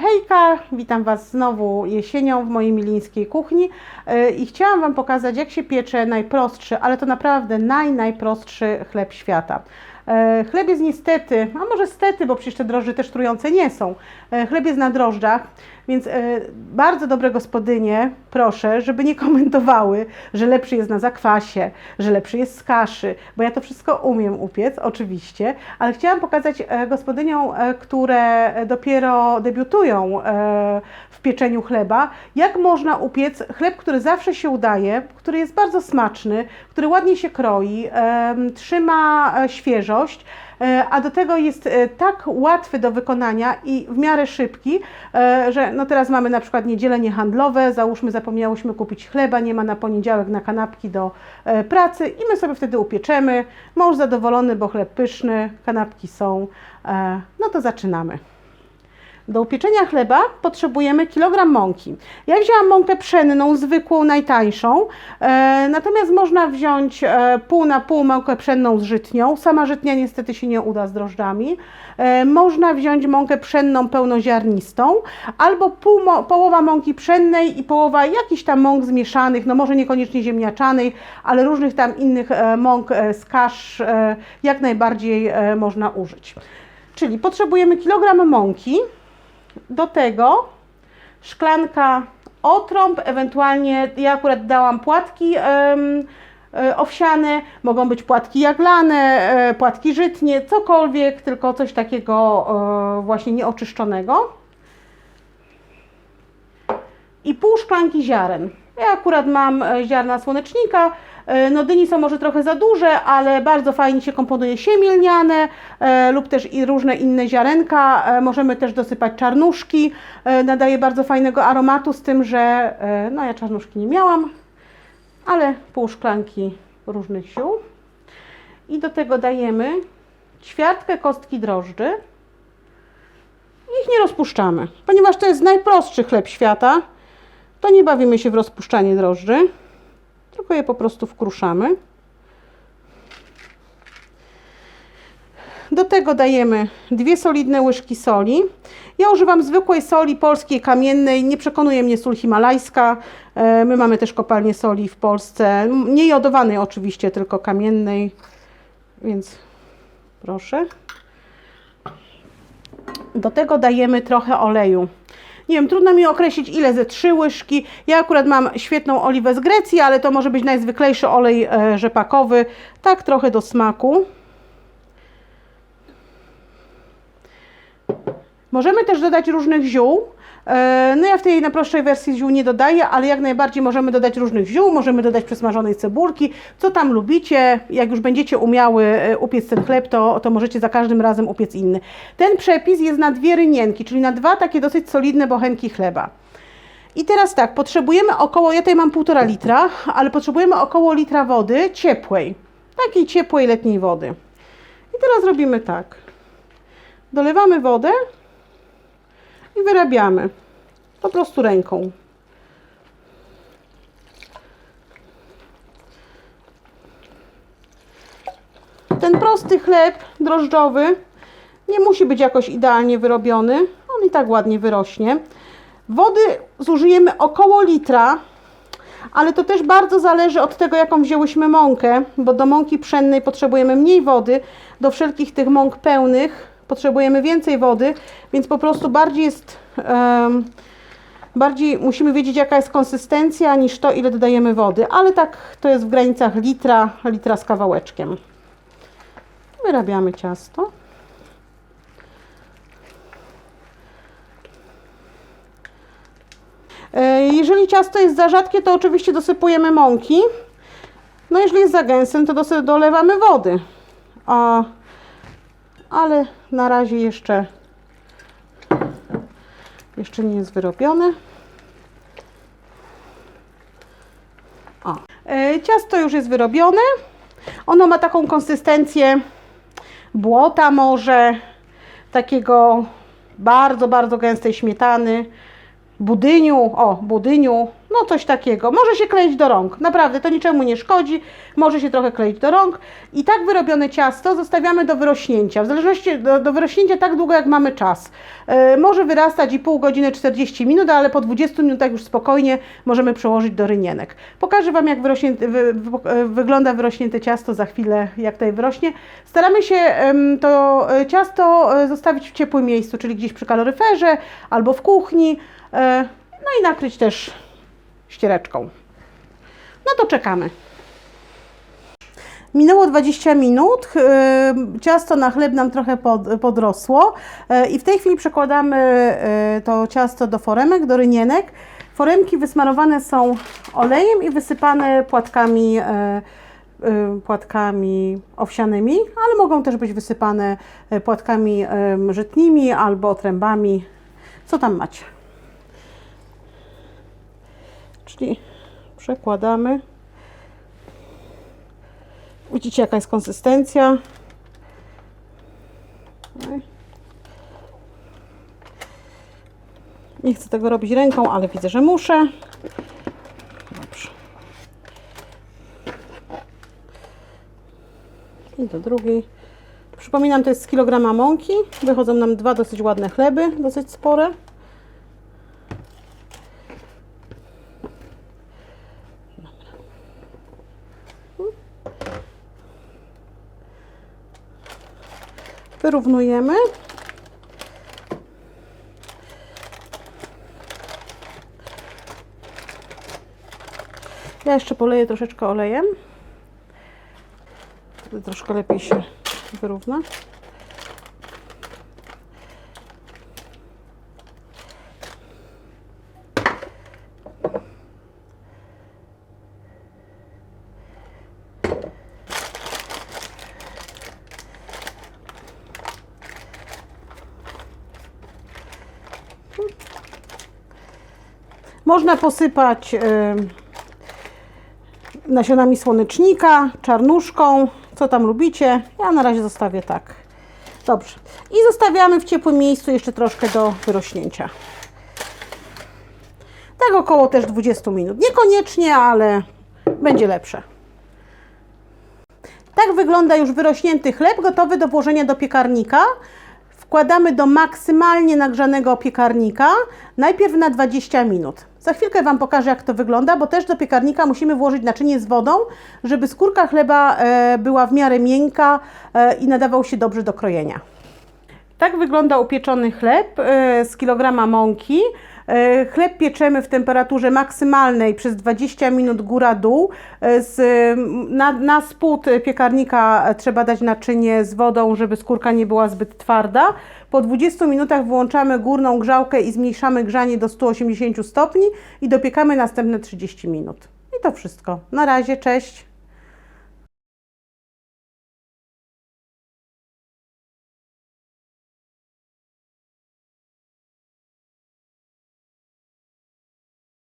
Hejka, witam Was znowu jesienią w mojej milińskiej kuchni i chciałam Wam pokazać, jak się piecze najprostszy, ale to naprawdę najprostszy chleb świata. Chleb jest niestety, a może stety, bo przecież te drożdże też trujące nie są. Chleb jest na drożdżach, więc bardzo dobre gospodynie proszę, żeby nie komentowały, że lepszy jest na zakwasie, że lepszy jest z kaszy, bo ja to wszystko umiem upiec, oczywiście, ale chciałam pokazać gospodyniom, które dopiero debiutują w pieczeniu chleba, jak można upiec chleb, który zawsze się udaje, który jest bardzo smaczny, który ładnie się kroi, trzyma świeżość, a do tego jest tak łatwy do wykonania i w miarę szybki, że no teraz mamy na przykład niedziele niehandlowe, załóżmy zapomniałyśmy kupić chleba, nie ma na poniedziałek na kanapki do pracy i my sobie wtedy upieczemy. Mąż zadowolony, bo chleb pyszny, kanapki są, no to zaczynamy. Do upieczenia chleba potrzebujemy kilogram mąki. Ja wzięłam mąkę pszenną, zwykłą, najtańszą, natomiast można wziąć pół na pół mąkę pszenną z żytnią. Sama żytnia niestety się nie uda z drożdżami. Można wziąć mąkę pszenną pełnoziarnistą, albo połowa mąki pszennej i połowa jakichś tam mąk zmieszanych, no może niekoniecznie ziemniaczanej, ale różnych tam innych mąk z kasz jak najbardziej można użyć. Czyli potrzebujemy kilogram mąki. Do tego szklanka otrąb, ewentualnie ja akurat dałam płatki owsiane, mogą być płatki jaglane, płatki żytnie, cokolwiek, tylko coś takiego właśnie nieoczyszczonego. I pół szklanki ziaren. Ja akurat mam ziarna słonecznika, no dyni są może trochę za duże, ale bardzo fajnie się komponuje siemię lniane lub też i różne inne ziarenka. Możemy też dosypać czarnuszki, nadaje bardzo fajnego aromatu, z tym, że no ja czarnuszki nie miałam, ale pół szklanki różnych ziół. I do tego dajemy ćwiartkę kostki drożdży. Ich nie rozpuszczamy, ponieważ to jest najprostszy chleb świata, to nie bawimy się w rozpuszczanie drożdży, tylko je po prostu wkruszamy. Do tego dajemy 2 solidne łyżki soli. Ja używam zwykłej soli polskiej, kamiennej, nie przekonuje mnie sól himalajska. My mamy też kopalnię soli w Polsce, nie jodowanej oczywiście, tylko kamiennej, więc proszę. Do tego dajemy trochę oleju. Nie wiem, trudno mi określić ile, ze 3 łyżki. Ja akurat mam świetną oliwę z Grecji, ale to może być najzwyklejszy olej rzepakowy. Tak trochę do smaku. Możemy też dodać różnych ziół. No ja w tej najprostszej wersji ziół nie dodaję, ale jak najbardziej możemy dodać różnych ziół, możemy dodać przesmażonej cebulki, co tam lubicie. Jak już będziecie umiały upiec ten chleb, to możecie za każdym razem upiec inny. Ten przepis jest na 2 rynienki, czyli na 2 takie dosyć solidne bochenki chleba. I teraz tak, potrzebujemy około, ja tutaj mam 1,5 litra, ale potrzebujemy około litra wody ciepłej, takiej ciepłej letniej wody. I teraz robimy tak, dolewamy wodę i wyrabiamy po prostu ręką. Ten prosty chleb drożdżowy nie musi być jakoś idealnie wyrobiony, on i tak ładnie wyrośnie. Wody zużyjemy około litra, ale to też bardzo zależy od tego, jaką wzięłyśmy mąkę, bo do mąki pszennej potrzebujemy mniej wody, do wszelkich tych mąk pełnych potrzebujemy więcej wody, więc po prostu bardziej musimy wiedzieć, jaka jest konsystencja, niż to, ile dodajemy wody, ale tak to jest w granicach litra z kawałeczkiem. Wyrabiamy ciasto. Jeżeli ciasto jest za rzadkie, to oczywiście dosypujemy mąki. No jeżeli jest za gęste, to dolewamy wody. Ale na razie jeszcze nie jest wyrobione. Ciasto już jest wyrobione. Ono ma taką konsystencję błota może, takiego bardzo gęstej śmietany, budyniu, budyniu, no No coś takiego. Może się kleić do rąk. Naprawdę, to niczemu nie szkodzi. Może się trochę kleić do rąk. I tak wyrobione ciasto zostawiamy do wyrośnięcia. W zależności do wyrośnięcia tak długo, jak mamy czas. Może wyrastać i pół godziny, 40 minut, ale po 20 minutach już spokojnie możemy przełożyć do rynienek. Pokażę Wam, jak wygląda wyrośnięte ciasto za chwilę, jak tutaj wyrośnie. Staramy się to ciasto zostawić w ciepłym miejscu, czyli gdzieś przy kaloryferze albo w kuchni. No i nakryć też ściereczką. No to czekamy. Minęło 20 minut, ciasto na chleb nam trochę podrosło i w tej chwili przekładamy to ciasto do foremek, do rynienek. Foremki wysmarowane są olejem i wysypane płatkami owsianymi, ale mogą też być wysypane płatkami żytnimi albo otrębami, co tam macie. Czyli przekładamy. Widzicie, jaka jest konsystencja. Nie chcę tego robić ręką, ale widzę, że muszę. Dobrze. I do drugiej. Przypominam, to jest z kilograma mąki. Wychodzą nam dwa dosyć ładne chleby, dosyć spore. Wyrównujemy. Ja jeszcze poleję troszeczkę olejem. Wtedy troszkę lepiej się wyrówna. Można posypać nasionami słonecznika, czarnuszką, co tam lubicie. Ja na razie zostawię tak. Dobrze. I zostawiamy w ciepłym miejscu jeszcze troszkę do wyrośnięcia. Tak około też 20 minut. Niekoniecznie, ale będzie lepsze. Tak wygląda już wyrośnięty chleb, gotowy do włożenia do piekarnika. Wkładamy do maksymalnie nagrzanego piekarnika, najpierw na 20 minut. Za chwilkę Wam pokażę, jak to wygląda, bo też do piekarnika musimy włożyć naczynie z wodą, żeby skórka chleba była w miarę miękka i nadawał się dobrze do krojenia. Tak wygląda upieczony chleb z kilograma mąki. Chleb pieczemy w temperaturze maksymalnej przez 20 minut góra-dół. Na spód piekarnika trzeba dać naczynie z wodą, żeby skórka nie była zbyt twarda. Po 20 minutach włączamy górną grzałkę i zmniejszamy grzanie do 180 stopni i dopiekamy następne 30 minut. I to wszystko. Na razie, cześć!